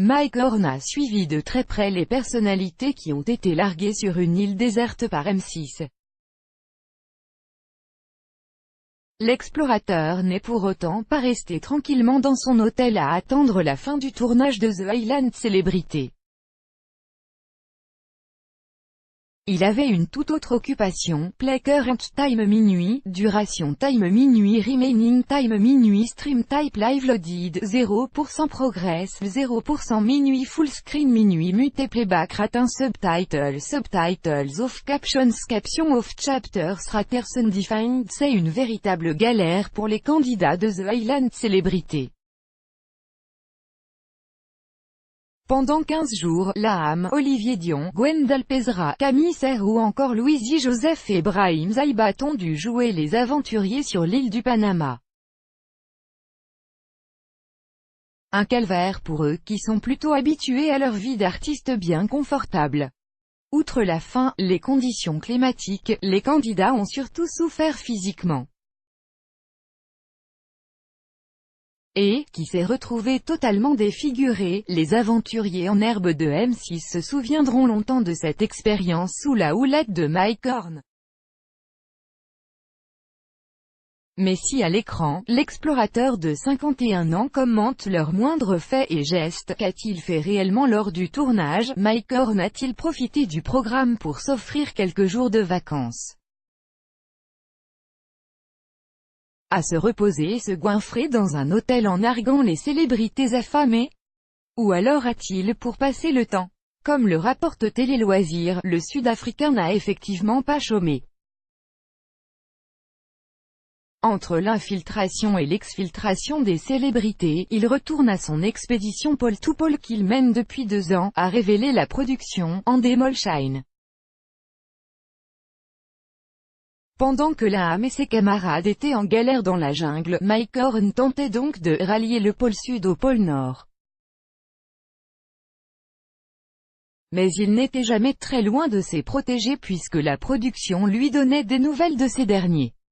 Mike Horn a suivi de très près les personnalités qui ont été larguées sur une île déserte par M6. L'explorateur n'est pour autant pas resté tranquillement dans son hôtel à attendre la fin du tournage de The Island Celebrity. Il avait une toute autre occupation, play current time minuit, duration time minuit, remaining time minuit, stream type live loaded, 0% progress, 0% minuit, full screen minuit, mute playback rate, subtitles off, captions off, chapters raters undefined. C'est une véritable galère pour les candidats de The Island Celebrity. Pendant 15 jours, Laham, Olivier Dion, Gwendal Pesra, Camille Serre ou encore Louis Joseph et Brahim Zaïbat ont dû jouer les aventuriers sur l'île du Panama. Un calvaire pour eux qui sont plutôt habitués à leur vie d'artiste bien confortable. Outre la faim, les conditions climatiques, les candidats ont surtout souffert physiquement. Et, qui s'est retrouvé totalement défiguré, les aventuriers en herbe de M6 se souviendront longtemps de cette expérience sous la houlette de Mike Horn. Mais si à l'écran, l'explorateur de 51 ans commente leurs moindres faits et gestes, qu'a-t-il fait réellement lors du tournage? Mike Horn a-t-il profité du programme pour s'offrir quelques jours de vacances? À se reposer et se goinfrer dans un hôtel en narguant les célébrités affamées? Ou alors a-t-il pour passer le temps? Comme le rapporte Télé Loisirs, le Sud-Africain n'a effectivement pas chômé. Entre l'infiltration et l'exfiltration des célébrités, il retourne à son expédition pôle to pôle qu'il mène depuis 2 ans, a révélé la production, Endemol Shine. Pendant que Laham et ses camarades étaient en galère dans la jungle, Mike Horn tentait donc de rallier le pôle sud au pôle nord. Mais il n'était jamais très loin de ses protégés puisque la production lui donnait des nouvelles de ces derniers.